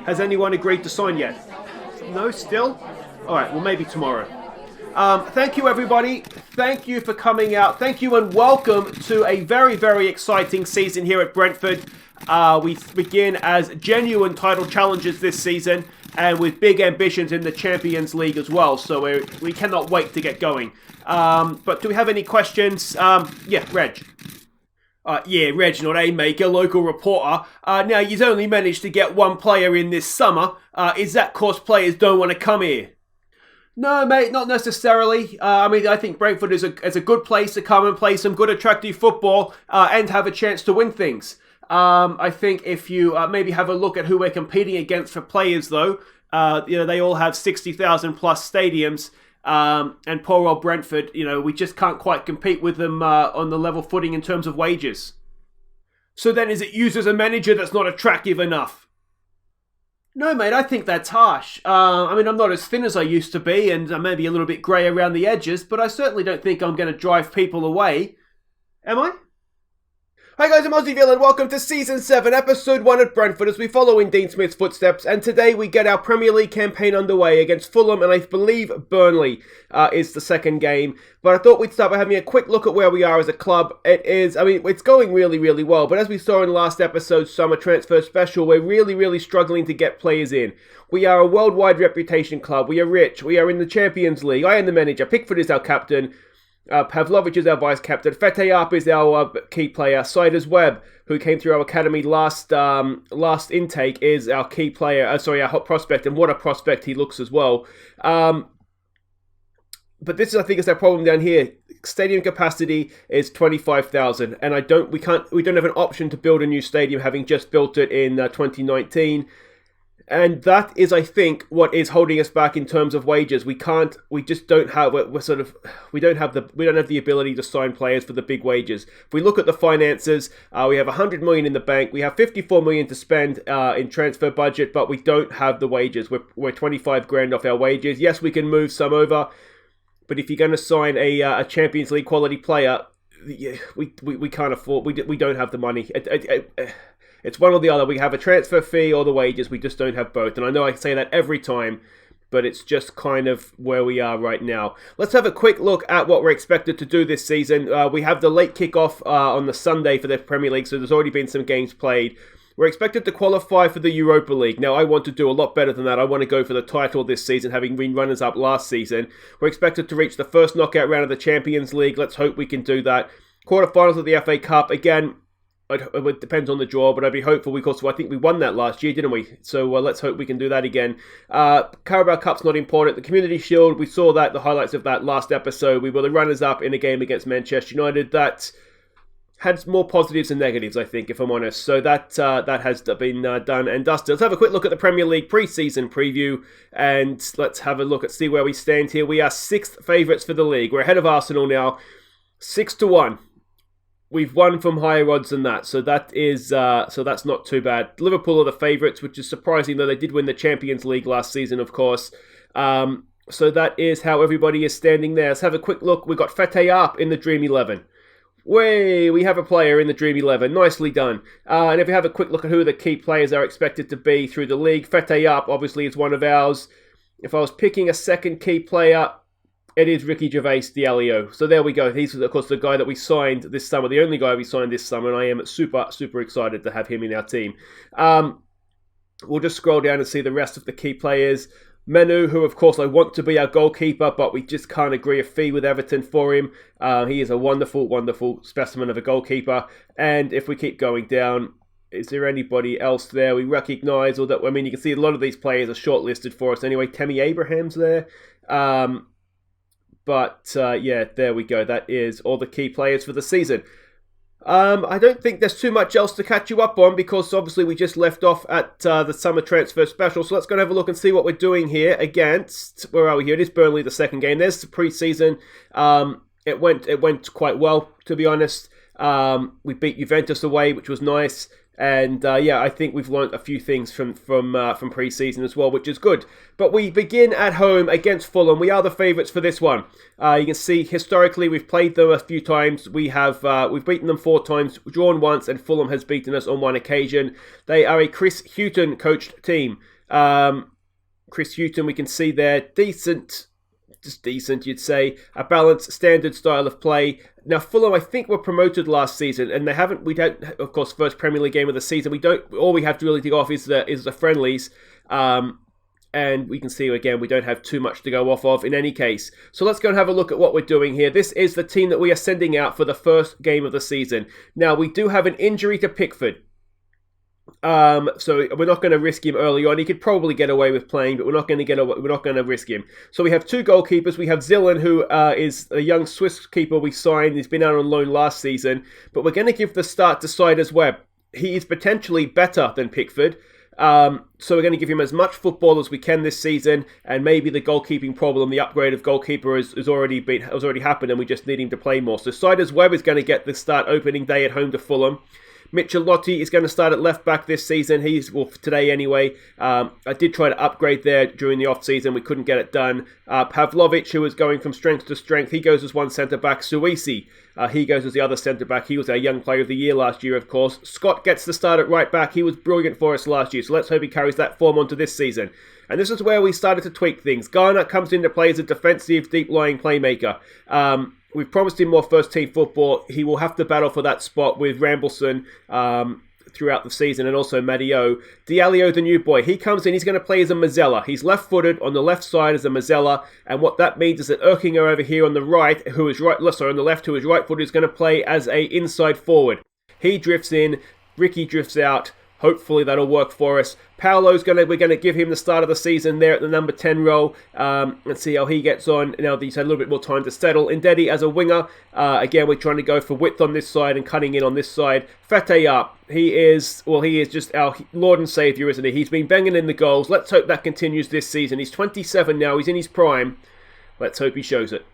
Has anyone agreed to sign yet? No, still? Alright, well maybe tomorrow. Thank you everybody. Thank you for coming out. Thank you and welcome to a very, very exciting season here at Brentford. We begin as genuine title challengers this season and with big ambitions in the Champions League as well. So we cannot wait to get going. But do we have any questions? Yeah, Reg. Yeah, Reg, not A-Maker, local reporter. Now, you've only managed to get one player in this summer. Is that cause players don't want to come here? No, mate, not necessarily. I think Brentford is a good place to come and play some good, attractive football and have a chance to win things. I think if you maybe have a look at who we're competing against for players, though, they all have 60,000 plus stadiums. And poor old Brentford, we just can't quite compete with them on the level footing in terms of wages. So then is it used as a manager that's not attractive enough? No, mate, I think that's harsh. I'm not as thin as I used to be, and I'm maybe a little bit grey around the edges, but I certainly don't think I'm going to drive people away. Am I? Hi guys, I'm Aussie and welcome to Season 7, Episode 1 at Brentford as we follow in Dean Smith's footsteps, and today we get our Premier League campaign underway against Fulham and I believe Burnley is the second game. But I thought we'd start by having a quick look at where we are as a club. It's going really, really well, but as we saw in last episode's summer transfer special, we're really, really struggling to get players in. We are a worldwide reputation club, we are rich, we are in the Champions League, I am the manager, Pickford is our captain, Pavlovic is our vice-captain, Fete Arp is our key player, Siders Webb, who came through our academy last intake, is our key player, our hot prospect, and what a prospect he looks as well. But this is, I think, is our problem down here. Stadium capacity is 25,000, and we don't have an option to build a new stadium, having just built it in 2019. And that is, I think, what is holding us back in terms of wages. We don't have the ability to sign players for the big wages. If we look at the finances, we have 100 million in the bank. We have 54 million to spend in transfer budget, but we don't have the wages. We're 25 grand off our wages. Yes, we can move some over, but if you're going to sign a Champions League quality player, we can't afford. We don't have the money. It's one or the other. We have a transfer fee or the wages. We just don't have both. And I know I say that every time, but it's just kind of where we are right now. Let's have a quick look at what we're expected to do this season. We have the late kickoff on the Sunday for the Premier League, so there's already been some games played. We're expected to qualify for the Europa League. Now, I want to do a lot better than that. I want to go for the title this season, having been runners-up last season. We're expected to reach the first knockout round of the Champions League. Let's hope we can do that. Quarterfinals of the FA Cup. Again, it depends on the draw, but I'd be hopeful because I think we won that last year, didn't we? So let's hope we can do that again. Carabao Cup's not important. The Community Shield, we saw the highlights of that last episode. We were the runners-up in a game against Manchester United. That had more positives than negatives, I think, if I'm honest. So that has been done and dusted. Let's have a quick look at the Premier League pre-season preview, and let's have a look at see where we stand here. We are 6th favourites for the league. We're ahead of Arsenal now, 6-1. We've won from higher odds than that, so that's not too bad. Liverpool are the favourites, which is surprising, though they did win the Champions League last season, of course. So that is how everybody is standing there. Let's have a quick look. We've got Fete Arp in the Dream 11. We have a player in the Dream 11. Nicely done. And if we have a quick look at who the key players are expected to be through the league, Fete Arp obviously is one of ours. If I was picking a second key player, it is Ricky Gervais Diallo. So there we go. He's, of course, the guy that we signed this summer, the only guy we signed this summer, and I am super, super excited to have him in our team. We'll just scroll down and see the rest of the key players. Menu, who, of course, I want to be our goalkeeper, but we just can't agree a fee with Everton for him. He is a wonderful, wonderful specimen of a goalkeeper. And if we keep going down, is there anybody else there we recognise? You can see a lot of these players are shortlisted for us anyway. Tammy Abraham's there. There we go. That is all the key players for the season. I don't think there's too much else to catch you up on because obviously we just left off at the summer transfer special. So let's go and have a look and see what we're doing here against, where are we here? It is Burnley, the second game. There's the pre-season. It went quite well, to be honest. We beat Juventus away, which was nice. And I think we've learnt a few things from pre-season as well, which is good. But we begin at home against Fulham. We are the favourites for this one. You can see historically we've played them a few times. We've beaten them 4 times, drawn once, and Fulham has beaten us on 1 occasion. They are a Chris Hughton coached team. Chris Hughton, we can see there, decent, just decent, you'd say. A balanced, standard style of play. Now, Fulham, I think, were promoted last season, and we don't, of course, first Premier League game of the season. All we have to really go off is the friendlies. And we can see, again, we don't have too much to go off of in any case. So let's go and have a look at what we're doing here. This is the team that we are sending out for the first game of the season. Now, we do have an injury to Pickford. So we're not going to risk him early on. He could probably get away with playing, but we're not going to risk him. So we have two goalkeepers. We have Zillan, who is a young Swiss keeper we signed. He's been out on loan last season, but we're going to give the start to Siders Webb. He is potentially better than Pickford. So we're going to give him as much football as we can this season, and maybe the goalkeeping problem, the upgrade of goalkeeper has already happened, and we just need him to play more. So Siders Webb is going to get the start opening day at home to Fulham. Michelotti is going to start at left back this season. Today anyway. I did try to upgrade there during the off season. We couldn't get it done. Pavlovic, who is going from strength to strength, he goes as one centre back. Suisi, he goes as the other centre back. He was our young player of the year last year, of course. Scott gets the start at right back. He was brilliant for us last year, so let's hope he carries that form onto this season. And this is where we started to tweak things. Garner comes into play as a defensive, deep-lying playmaker. We've promised him more first-team football. He will have to battle for that spot with Rambleson throughout the season, and also Matteo. Diallo, the new boy, he comes in, he's going to play as a Mazzella. He's left-footed on the left side as a Mazzella, and what that means is that Erkinger over here on the right, on the left, who is right-footed, is going to play as a inside forward. He drifts in, Ricky drifts out. Hopefully that'll work for us. Paolo's we're going to give him the start of the season there at the number 10 role. Let's see how he gets on. Now that he's had a little bit more time to settle. Ndedi as a winger. Again, we're trying to go for width on this side and cutting in on this side. Fetayap, he is just our Lord and Saviour, isn't he? He's been banging in the goals. Let's hope that continues this season. He's 27 now. He's in his prime. Let's hope he shows it.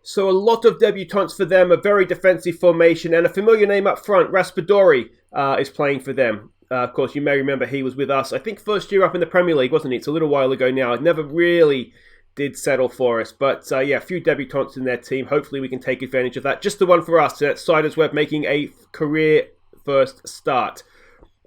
So a lot of debutants for them, a very defensive formation, and a familiar name up front, Raspadori, is playing for them. Of course, you may remember he was with us, I think, first year up in the Premier League, wasn't he? It's a little while ago now. It never really did settle for us. But a few debutants in their team. Hopefully we can take advantage of that. Just the one for us. That's Siders Webb making a career first start.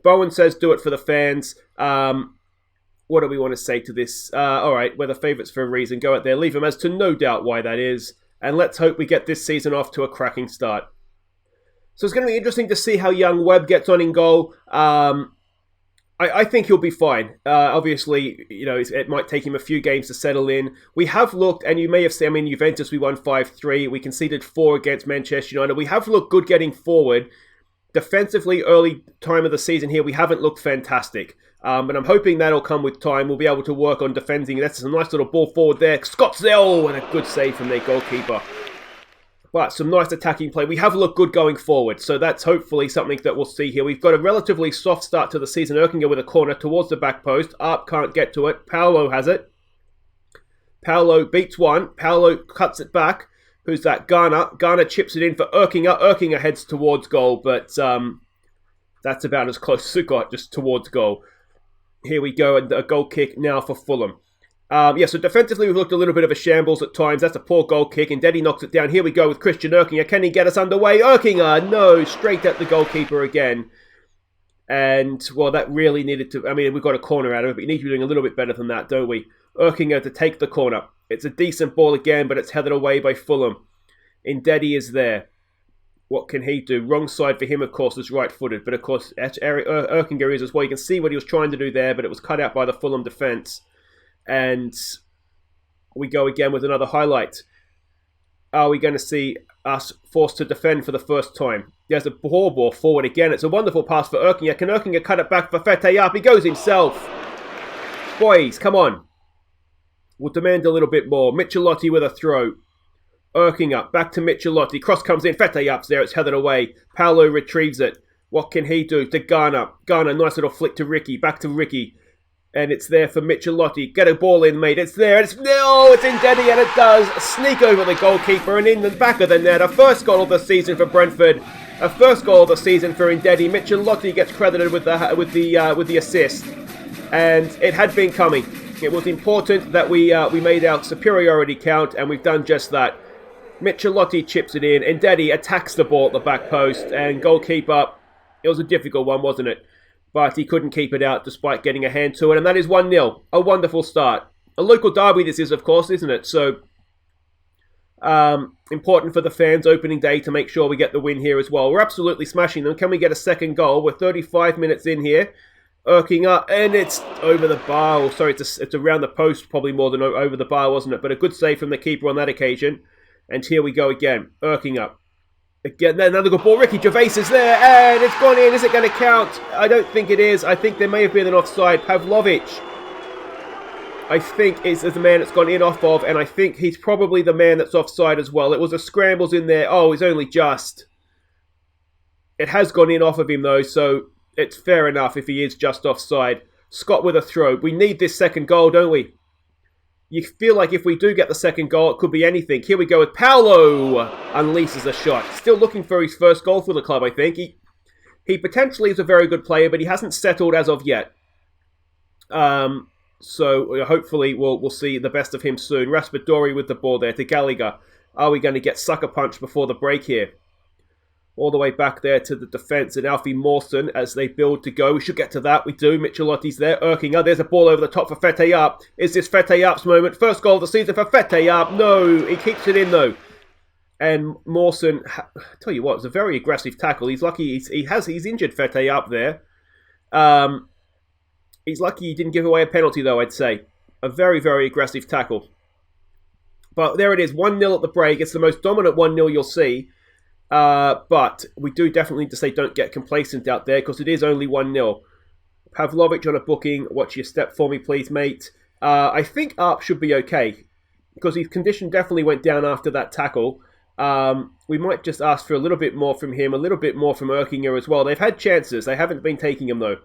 Bowen says, do it for the fans. What do we want to say to this? All right, we're the favourites for a reason. Go out there, leave them as to no doubt why that is. And let's hope we get this season off to a cracking start. So it's going to be interesting to see how young Webb gets on in goal. I think he'll be fine. Obviously, it might take him a few games to settle in. We have looked, and you may have seen, Juventus, we won 5-3. We conceded 4 against Manchester United. We have looked good getting forward. Defensively, early time of the season here, we haven't looked fantastic. But I'm hoping that'll come with time. We'll be able to work on defending. That's a nice little ball forward there. Scott Zell, and a good save from their goalkeeper. But some nice attacking play. We have looked good going forward, so that's hopefully something that we'll see here. We've got a relatively soft start to the season. Erkinger with a corner towards the back post. Arp can't get to it. Paolo has it. Paolo beats one. Paolo cuts it back. Who's that? Garner. Garner chips it in for Erkinger. Erkinger heads towards goal, but that's about as close as it got, just towards goal. Here we go, and a goal kick now for Fulham. So defensively we've looked a little bit of a shambles at times. That's a poor goal kick, and Ndedi knocks it down. Here we go with Christian Erkinger. Can he get us underway? Erkinger, no, straight at the goalkeeper again. And, well, that really needed to... we've got a corner out of it, but you need to be doing a little bit better than that, don't we? Erkinger to take the corner. It's a decent ball again, but it's headed away by Fulham. Ndedi is there. What can he do? Wrong side for him, of course, is right-footed. But, of course, Erkinger is as well. You can see what he was trying to do there, but it was cut out by the Fulham defence. And we go again with another highlight. Are we going to see us forced to defend for the first time? There's a ball forward again. It's a wonderful pass for Erkinger. Can Erkinger cut it back for Fetayap? He goes himself. Boys, come on. We'll demand a little bit more. Michelotti with a throw. Erkinger, back to Michelotti. Cross comes in. Fetayap's there. It's headed away. Paolo retrieves it. What can he do? To Garner. Garner, nice little flick to Ricky. Back to Ricky. And it's there for Michelotti. Get a ball in, mate. It's there. It's Ndedi, and it does sneak over the goalkeeper and in the back of the net. A first goal of the season for Brentford. A first goal of the season for Ndedi. Michelotti gets credited with the assist, and it had been coming. It was important that we made our superiority count, and we've done just that. Michelotti chips it in. Ndedi attacks the ball at the back post, and goalkeeper. It was a difficult one, wasn't it? but he couldn't keep it out despite getting a hand to it, and that is 1-0. A wonderful start. A local derby this is, of course, isn't it? So, important for the fans opening day to make sure we get the win here as well. We're absolutely smashing them. Can we get a second goal? We're 35 minutes in here. Erking up, and it's over the bar. Or sorry, it's around the post, probably more than over the bar, wasn't it? But a good save from the keeper on that occasion. And here we go again. Erking up. Again, another good ball. Ricky Gervais is there, and it's gone in. Is it going to count? I don't think it is. I think there may have been an offside. Pavlovic, I think, is the man that's gone in off of, and I think he's probably the man that's offside as well. It was a scrambles in there. Oh, he's only just. It has gone in off of him, though, so it's fair enough if he is just offside. Scott with a throw. We need this second goal, don't we? You feel like if we do get the second goal, it could be anything. Here we go with Paulo. Unleashes a shot. Still looking for his first goal for the club, I think. He potentially is a very good player, but he hasn't settled as of yet. So hopefully we'll see the best of him soon. Raspadori with the ball there to Gallagher. Are we going to get sucker punched before the break here? All the way back there to the defence and Alfie Mawson as they build to go. We should get to that. We do. Michelotti's there. Erkinger. There's a ball over the top for Fete Up. Is this Fete Up's moment? First goal of the season for Fete Up. No, he keeps it in though. And Mawson, I tell you what, it's a very aggressive tackle. He's lucky he's injured Fete Up there. He's lucky he didn't give away a penalty though, I'd say. A very, very aggressive tackle. But there it is. 1-0 at the break. It's the most dominant 1-0 you'll see. But we do definitely need to say don't get complacent out there because it is only 1-0. Pavlovic on a booking. Watch your step for me, please, mate. I think Arp should be okay because his condition definitely went down after that tackle. We might just ask for a little bit more from him, a little bit more from Erkinger as well. They've had chances. They haven't been taking them, though.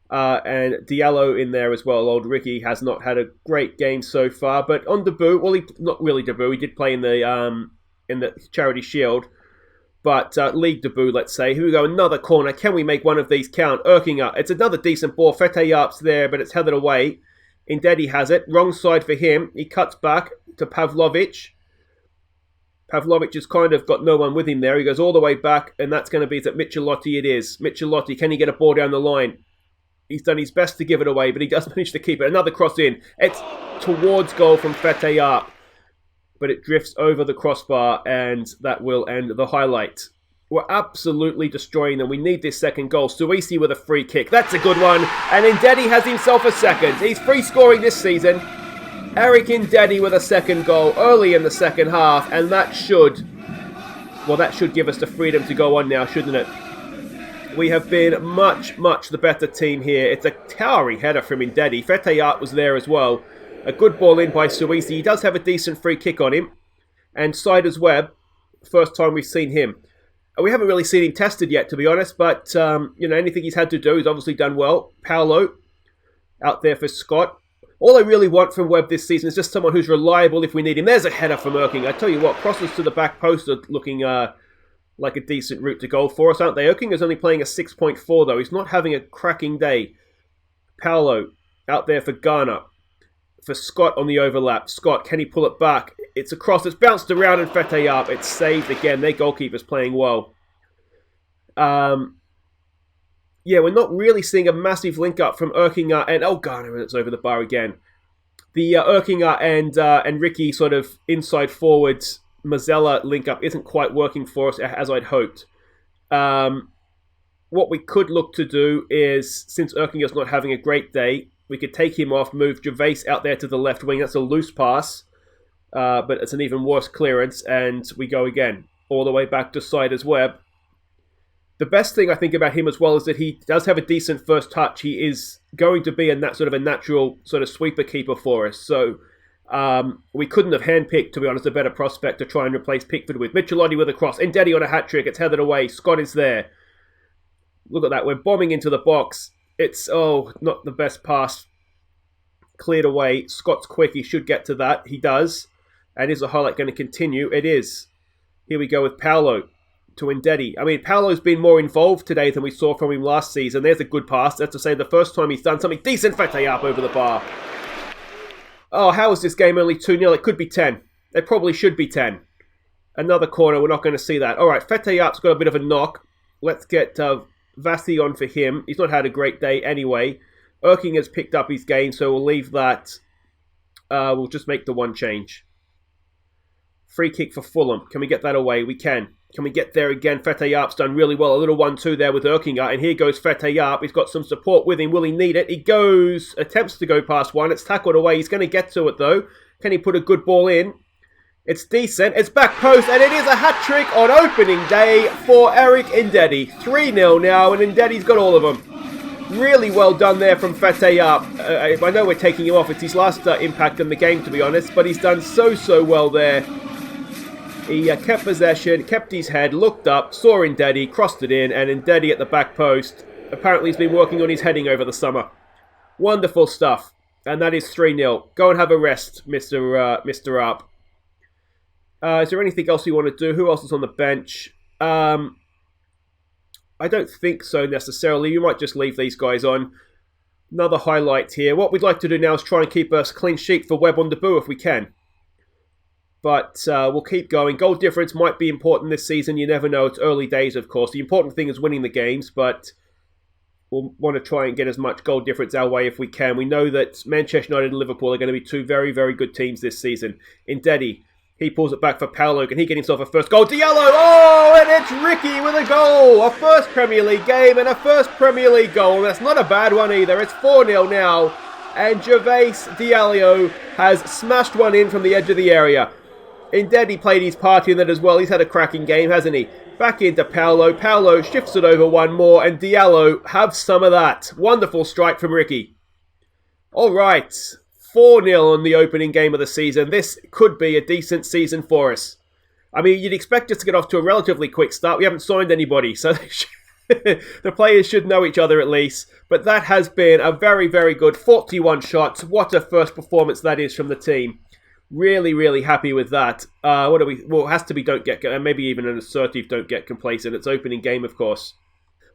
And Diallo in there as well. Old Ricky has not had a great game so far. But on debut, well, not really debut. He did play in the Charity Shield. But league debut, let's say. Here we go, another corner. Can we make one of these count? Erkinger. It's another decent ball. Fete Up's there, but it's headed away. Indedi has it. Wrong side for him. He cuts back to Pavlovic. Pavlovic has kind of got no one with him there. He goes all the way back, and that's going to be at Michelotti it is. Michelotti, can he get a ball down the line? He's done his best to give it away, but he does manage to keep it. Another cross in. It's towards goal from Fete Up. But it drifts over the crossbar, and that will end the highlight. We're absolutely destroying them. We need this second goal. Suisi with a free kick. That's a good one. And Indedi has himself a second. He's free scoring this season. Eric Indedi with a second goal early in the second half, and that should give us the freedom to go on now, shouldn't it? We have been much, much the better team here. It's a towering header from Indedi. Fete Art was there as well. A good ball in by Suisi. He does have a decent free kick on him. And Siders Webb, first time we've seen him. We haven't really seen him tested yet, to be honest. But, anything he's had to do, he's obviously done well. Paolo, out there for Scott. All I really want from Webb this season is just someone who's reliable if we need him. There's a header from Erking. I tell you what, crosses to the back post are looking like a decent route to goal for us, aren't they? Erking is only playing a 6.4, though. He's not having a cracking day. Paolo, out there for Ghana. For Scott on the overlap. Scott, can he pull it back? It's a cross. It's bounced around and Fete up. It's saved again. Their goalkeeper's playing well. We're not really seeing a massive link-up from Erkinger and... Oh, God, it's over the bar again. The Erkinger and Ricky sort of inside forwards Mazzella link-up isn't quite working for us as I'd hoped. What we could look to do is, since Erkinger's not having a great day, we could take him off, move Gervais out there to the left wing. That's a loose pass, but it's an even worse clearance, and we go again, all the way back to Siders Webb. The best thing I think about him as well is that he does have a decent first touch. He is going to be a natural sort of sweeper keeper for us. So we couldn't have handpicked, to be honest, a better prospect to try and replace Pickford with. Michelotti with a cross. Indedi on a hat-trick. It's headed away. Scott is there. Look at that. We're bombing into the box. It's, not the best pass. Cleared away. Scott's quick. He should get to that. He does. And is the highlight going to continue? It is. Here we go with Paolo to Indedi. I mean, Paolo's been more involved today than we saw from him last season. There's a good pass. That's to say the first time he's done something decent. Fete up over the bar. Oh, how is this game only 2-0? It could be 10. It probably should be 10. Another corner. We're not going to see that. All right, Fete up's got a bit of a knock. Let's get Vasi on for him. He's not had a great day anyway. Erking has picked up his game, so we'll leave that. We'll just make the one change. Free kick for Fulham. Can we get that away? We can. Can we get there again? Fetayap's done really well. A little 1-2 there with Erkinger. And here goes Fetayap. He's got some support with him. Will he need it? He attempts to go past one. It's tackled away. He's going to get to it though. Can he put a good ball in? It's decent. It's back post. And it is a hat-trick on opening day for Eric Ndedi. 3-0 now. And Ndedi's got all of them. Really well done there from Fetayap. I know we're taking him off. It's his last impact in the game, to be honest. But he's done so well there. He kept possession, kept his head, looked up, saw Ndedi, crossed it in, and Ndedi at the back post. Apparently he's been working on his heading over the summer. Wonderful stuff. And that is 3-0. Go and have a rest, Mr. Up. Is there anything else you want to do? Who else is on the bench? I don't think so necessarily. You might just leave these guys on. Another highlight here. What we'd like to do now is try and keep a clean sheet for Webb on debut if we can. But we'll keep going. Goal difference might be important this season. You never know. It's early days, of course. The important thing is winning the games, but we'll want to try and get as much goal difference our way if we can. We know that Manchester United and Liverpool are going to be two very good teams this season. Ndedi, he pulls it back for Paolo. Can he get himself a first goal? Diallo! Oh, and it's Ricky with a goal! A first Premier League game and a first Premier League goal. That's not a bad one either. It's 4-0 now. And Gervais Diallo has smashed one in from the edge of the area. Ndedi played his part in that as well. He's had a cracking game, hasn't he? Back into Paolo. Paolo shifts it over one more, and Diallo have some of that. Wonderful strike from Ricky. All right, 4-0 on the opening game of the season. This could be a decent season for us. I mean, you'd expect us to get off to a relatively quick start. We haven't signed anybody, so the players should know each other at least. But that has been a very good 41 shots. What a first performance that is from the team. Really happy with that. Well, it has to be don't get, maybe even an assertive don't get complacent. It's opening game, of course.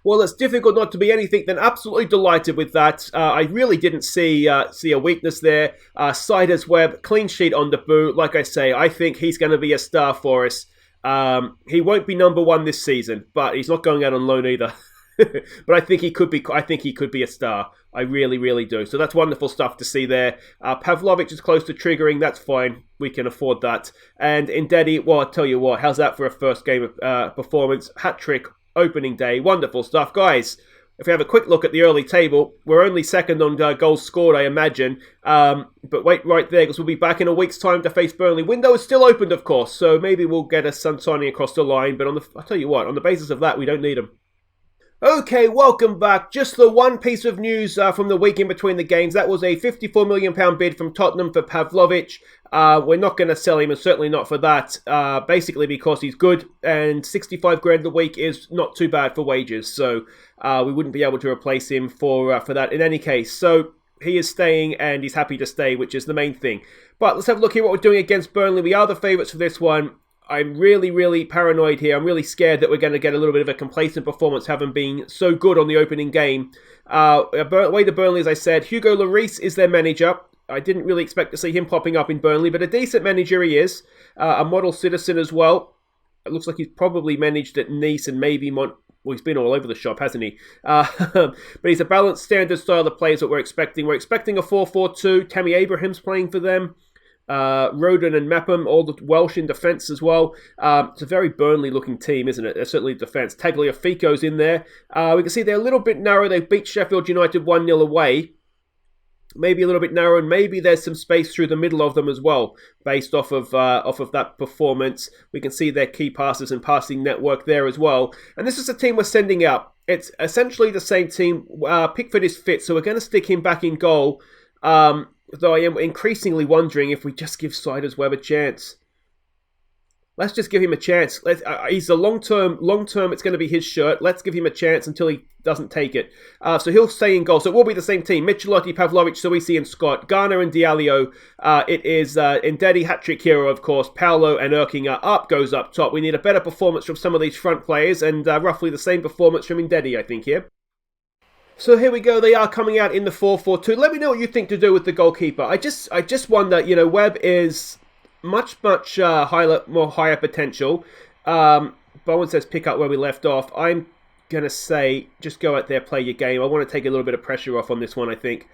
Well, it's difficult not to be anything than absolutely delighted with that. I really didn't see a weakness there. Siders Webb, clean sheet on debut. Like I say, I think he's going to be a star for us. He won't be number one this season, but he's not going out on loan either. But I think he could be a star. I really do. So that's wonderful stuff to see there. Pavlovic is close to triggering. That's fine. We can afford that. And Ndedi, well, I'll tell you what. How's that for a first game performance? Hat-trick, opening day. Wonderful stuff. Guys, if we have a quick look at the early table, we're only second on goals scored, I imagine. But wait right there, because we'll be back in a week's time to face Burnley. Window is still opened, of course. So maybe we'll get a signing across the line. But I'll tell you what, on the basis of that, we don't need him. Okay, welcome back. Just the one piece of news from the week in between the games. That was a £54 million bid from Tottenham for Pavlovic. We're not going to sell him, and certainly not for that. Basically because he's good, and 65 grand a week is not too bad for wages. So we wouldn't be able to replace him for that in any case. So he is staying, and he's happy to stay, which is the main thing. But let's have a look here what we're doing against Burnley. We are the favourites for this one. I'm really paranoid here. I'm really scared that we're going to get a little bit of a complacent performance, having been so good on the opening game. Away to Burnley, as I said, Hugo Lloris is their manager. I didn't really expect to see him popping up in Burnley, but a decent manager he is. A model citizen as well. It looks like he's probably managed at Nice and maybe well, he's been all over the shop, hasn't he? But he's a balanced, standard style of play is what we're expecting. We're expecting a 4-4-2. Tammy Abraham's playing for them. Roden and Mepham, all the Welsh in defence as well. It's a very Burnley-looking team, isn't it? Certainly defence. Tagliafico's in there. We can see they're a little bit narrow. They beat Sheffield United 1-0 away. Maybe a little bit narrow, and maybe there's some space through the middle of them as well, based off of that performance. We can see their key passes and passing network there as well. And this is the team we're sending out. It's essentially the same team. Pickford is fit, so we're going to stick him back in goal. Though I am increasingly wondering if we just give Siders Webb a chance. Let's just give him a chance. He's a long-term, it's going to be his shirt. Let's give him a chance until he doesn't take it. So he'll stay in goal. So it will be the same team. Michelotti, Pavlovic, Suisi and Scott. Garner and Diallo. It is Ndedi, hat-trick hero, of course. Paolo and Erkinger goes up top. We need a better performance from some of these front players, and roughly the same performance from Ndedi, I think, here. So here we go. They are coming out in the 4-4-2. Let me know what you think to do with the goalkeeper. I just wonder, Webb is much higher potential. Bowen says pick up where we left off. I'm going to say, just go out there, play your game. I want to take a little bit of pressure off on this one, I think.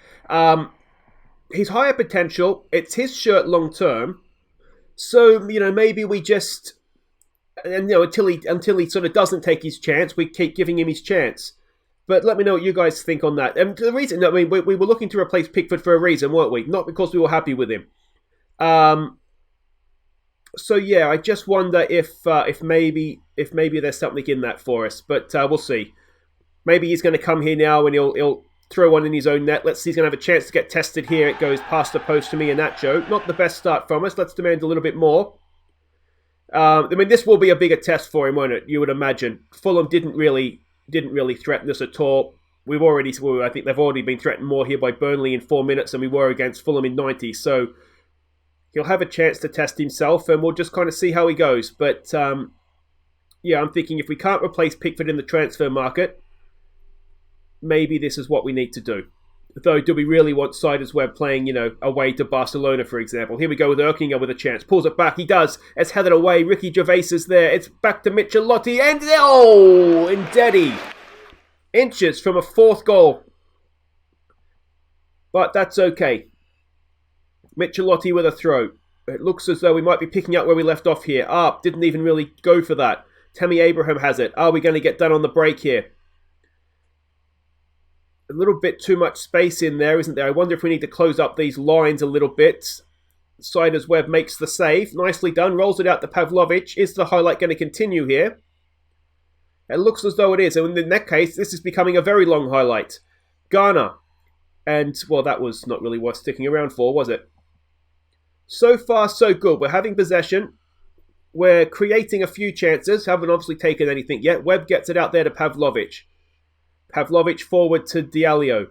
He's higher potential. It's his shirt long term. So, maybe we just... And, until he sort of doesn't take his chance, we keep giving him his chance. But let me know what you guys think on that. And the reason, we were looking to replace Pickford for a reason, weren't we? Not because we were happy with him. So yeah, I just wonder if maybe there's something in that for us. But we'll see. Maybe he's going to come here now and he'll throw one in his own net. Let's see, he's going to have a chance to get tested here. It goes past the post to me and Nacho. Not the best start from us. Let's demand a little bit more. This will be a bigger test for him, won't it? You would imagine. Fulham didn't really threaten us at all. I think they've already been threatened more here by Burnley in 4 minutes than we were against Fulham in 90. So he'll have a chance to test himself, and we'll just kind of see how he goes. But I'm thinking if we can't replace Pickford in the transfer market, maybe this is what we need to do. Though, do we really want Siders-Webb playing, away to Barcelona, for example? Here we go with Erkinger with a chance. Pulls it back. He does. It's headed away. Ricky Gervais is there. It's back to Michelotti. And, Ndedi. Inches from a fourth goal. But that's okay. Michelotti with a throw. It looks as though we might be picking up where we left off here. Didn't even really go for that. Tammy Abraham has it. Are we going to get done on the break here? A little bit too much space in there, isn't there? I wonder if we need to close up these lines a little bit. Siders-Webb makes the save. Nicely done. Rolls it out to Pavlovic. Is the highlight going to continue here? It looks as though it is. And in that case, this is becoming a very long highlight. Garner. And, well, that was not really worth sticking around for, was it? So far, so good. We're having possession. We're creating a few chances. Haven't obviously taken anything yet. Webb gets it out there to Pavlovic. Pavlovic forward to Diallo.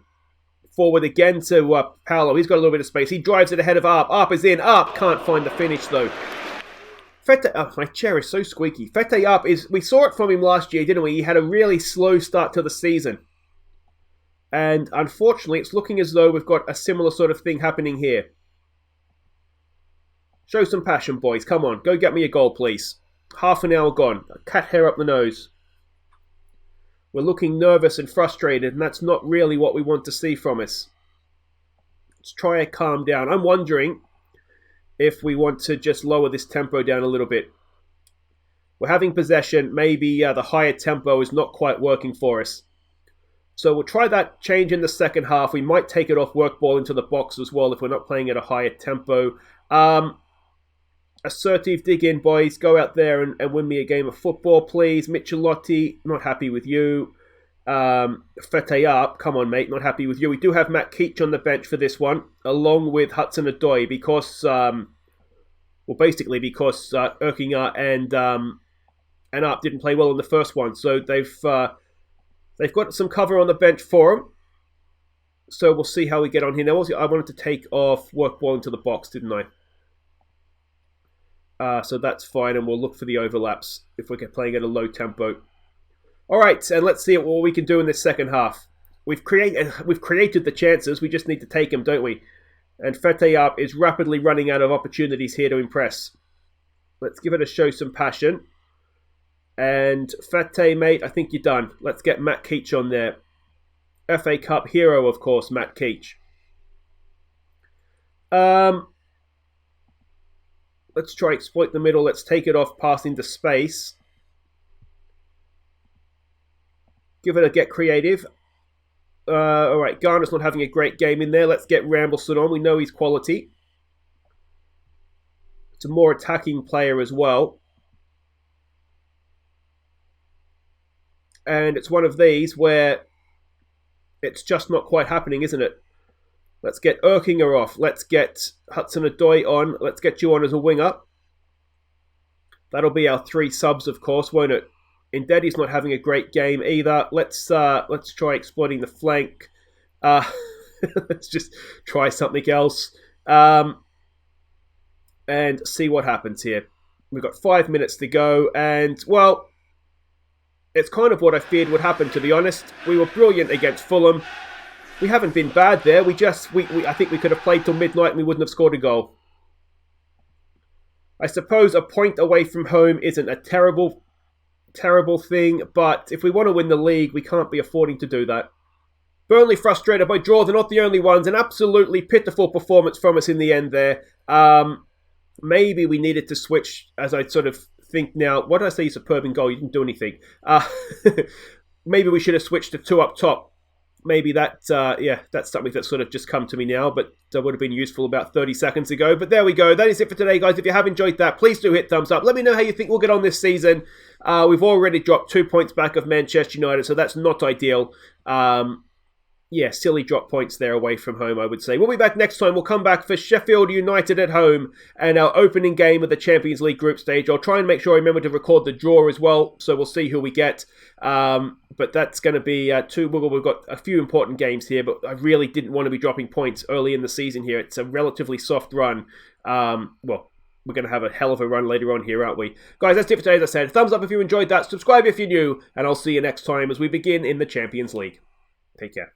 Forward again to Paolo. He's got a little bit of space. He drives it ahead of Arp. Arp is in. Arp can't find the finish though. My chair is so squeaky. Fete Arp we saw it from him last year, didn't we? He had a really slow start to the season. And unfortunately, it's looking as though we've got a similar sort of thing happening here. Show some passion, boys. Come on. Go get me a goal, please. Half an hour gone. A cat hair up the nose. We're looking nervous and frustrated, and that's not really what we want to see from us. Let's try to calm down. I'm wondering if we want to just lower this tempo down a little bit. We're having possession. Maybe the higher tempo is not quite working for us. So we'll try that change in the second half. We might take it off work ball into the box as well if we're not playing at a higher tempo. Assertive, dig in, boys. Go out there and win me a game of football, please. Michelotti, not happy with you. Fete up, come on, mate, not happy with you. We do have Matt Keach on the bench for this one, along with Hudson-Odoi, because, because Erkinger and Arp didn't play well in the first one. So they've got some cover on the bench for him. So we'll see how we get on here. Now, also, I wanted to take off work ball into the box, didn't I? So that's fine, and we'll look for the overlaps if we're playing at a low tempo. All right, and let's see what we can do in this second half. We've created the chances. We just need to take them, don't we? And Fete Up is rapidly running out of opportunities here to impress. Let's give it a show some passion. And Fete, mate, I think you're done. Let's get Matt Keach on there. FA Cup hero, of course, Matt Keach. Let's try exploit the middle. Let's take it off, pass into space. Give it a get creative. All right, Garner's not having a great game in there. Let's get Rambleson on. We know he's quality. It's a more attacking player as well. And it's one of these where it's just not quite happening, isn't it? Let's get Erkinger off. Let's get Hudson-Odoi on. Let's get you on as a winger. That'll be our 3 subs, of course, won't it? Ndedi's not having a great game either. Let's try exploiting the flank. Let's just try something else. And see what happens here. We've got 5 minutes to go. And, well, it's kind of what I feared would happen, to be honest. We were brilliant against Fulham. We haven't been bad there. I think we could have played till midnight and we wouldn't have scored a goal. I suppose a point away from home isn't a terrible terrible thing, but if we want to win the league, we can't be affording to do that. Burnley frustrated by draw. They're not the only ones. An absolutely pitiful performance from us in the end there. Maybe we needed to switch, as I sort of think now. What did I say? Superb in goal. You didn't do anything. Maybe we should have switched to 2 up top. Maybe that's something that's sort of just come to me now, but that would have been useful about 30 seconds ago. But there we go. That is it for today, guys. If you have enjoyed that, please do hit thumbs up. Let me know how you think we'll get on this season. We've already dropped 2 points back of Manchester United, so that's not ideal. Silly drop points there away from home, I would say. We'll be back next time. We'll come back for Sheffield United at home and our opening game of the Champions League group stage. I'll try and make sure I remember to record the draw as well, so we'll see who we get. But that's going to be we've got a few important games here, but I really didn't want to be dropping points early in the season here. It's a relatively soft run. We're going to have a hell of a run later on here, aren't we? Guys, that's it for today, as I said. Thumbs up if you enjoyed that. Subscribe if you're new, and I'll see you next time as we begin in the Champions League. Take care.